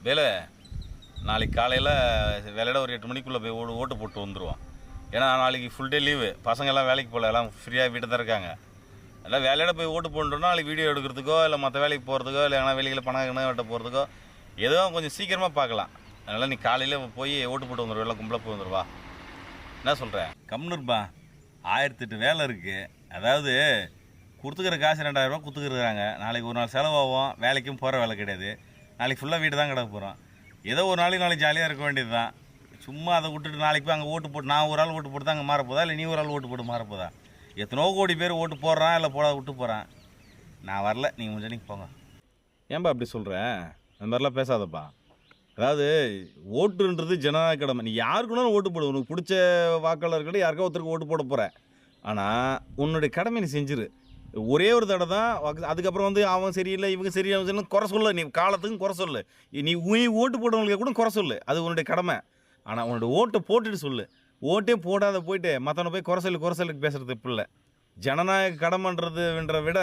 வேலை நாளைக்கு காலையில் வேலையிட ஒரு 8 மணிக்குள்ளே போய் ஓட்டு போட்டு வந்துடுவோம். ஏன்னா நாளைக்கு ஃபுல் டே லீவு, பசங்கள்லாம் வேலைக்கு போகல, எல்லாம் ஃப்ரீயாக வீட்டில் தான் இருக்காங்க. எல்லாம் வேலையிட போய் ஓட்டு போட்டோம்னா நாளைக்கு வீடியோ எடுக்கிறதுக்கோ இல்லை மற்ற வேலைக்கு போகிறதுக்கோ இல்லை எங்கன்னா வெளியில் பணம் வெட்ட போகிறதுக்கோ ஏதோ கொஞ்சம் சீக்கிரமாக பார்க்கலாம். அதனால் நீ காலையில் போய் ஓட்டு போட்டு வந்துடுவா, எல்லாம் கும்பலாக போய் வந்துடுவா. என்ன சொல்கிறேன்? கம்னுருப்பா, 1008 வேலை இருக்குது. அதாவது கொடுத்துக்கிற காசு 2000 ரூபா கொடுத்துக்கிறாங்க. நாளைக்கு ஒரு நாள் செலவாகும், வேலைக்கும் போகிற வேலை கிடையாது. நாளைக்கு ஃபுல்லாக வீட்டு தான் கிடக்க போகிறோம். ஏதோ ஒரு நாளைக்கு ஜாலியாக இருக்க வேண்டியது தான். சும்மா அதை விட்டுட்டு நாளைக்கு போய் அங்கே ஓட்டு போட்டு நான் ஒரு ஆள் ஓட்டு போட்டு தான் அங்கே மாறப்போதா, இல்லை நீ ஒரு ஆள் ஓட்டு போட்டு மாறப்போதா? எத்தனோ கோடி பேர் ஓட்டு போடுறான், இல்லை போட விட்டு போகிறான். நான் வரல, நீங்கள் முடிஞ்ச நீங்கள் போங்க. ஏன்பா அப்படி சொல்கிறேன்? அந்த மாதிரிலாம் பேசாதப்பா. அதாவது ஓட்டுன்றது ஜனநாயக கடமை. நீ யாருக்குனாலும் ஓட்டு போடு, உனக்கு பிடிச்ச வாக்காளர்கிட்ட யாருக்கோ ஒருத்தருக்கு ஓட்டு போட போகிற. ஆனால் உன்னுடைய கடமை நீ செஞ்சிரு. ஒரே ஒரு தடவை தான். அதுக்கப்புறம் வந்து அவன் சரியில்லை இவங்க சரியில்லை குறை சொல்ல, நீ காலத்துக்கும் குறை சொல்லு. நீ ஓட்டு போட்டவங்களுக்கு கூட குறை சொல்லு, அது உன்னுடைய கடமை. ஆனால் உன்னோட ஓட்டை போட்டுட்டு சொல்லு. ஓட்டே போடாத போயிட்டு மற்றவனை போய் குறை சொல்லி பேசுகிறது இப்போ இல்லை. ஜனநாயக கடமைன்றதுன்ற விட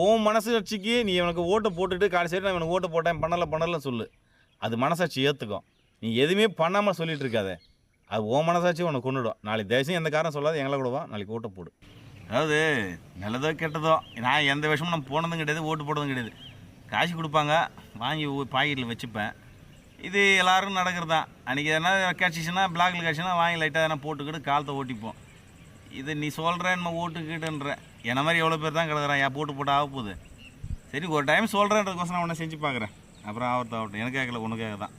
ஓன் மனசாட்சிக்கு நீ எனக்கு ஓட்டை போட்டுட்டு கடைசி நான் எனக்கு ஓட்டை போட்டேன் பண்ணலை சொல்லு. அது மனசாட்சி ஏற்றுக்கும். நீ எதுவுமே பண்ணாமல் சொல்லிகிட்டு இருக்காத, அது ஓன் மனசாட்சி உனக்கு கொண்டுடும். நாளைக்கு தயவுசெய்து எந்த காரணம் சொல்லாது, எங்களை கூட வா, நாளைக்கு ஓட்டை போடு. அதாவது நல்லதோ கெட்டதோ நான் எந்த விஷயமும் நான் போனதும் கிடையாது, ஓட்டு போடுறதும் கிடையாது. காசு கொடுப்பாங்க, வாங்கி பாக்கெட்டில் வச்சுப்பேன். இது எல்லோரும் நடக்கிறது தான். அன்றைக்கி எதனா கிடச்சிச்சின்னா பிளாக்கில் கிடச்சின்னா வாங்கி லைட்டாக எதனா போட்டுக்கிட்டு காலத்தை ஓட்டிப்போம். இது நீ சொல்கிறேன் நம்ம ஓட்டுக்கிட்டுன்ற என்ன மாதிரி எவ்வளோ பேர் தான் கிடக்குறான், ஏன் போட்டு ஆக போகுது. சரி ஒரு டைம் சொல்கிறேன்றதுக்கோசம் நான் ஒன்று செஞ்சு பார்க்குறேன், அப்புறம் ஆகட்டும். எனக்கு கேட்கல, ஒன்று கேட்க தான்.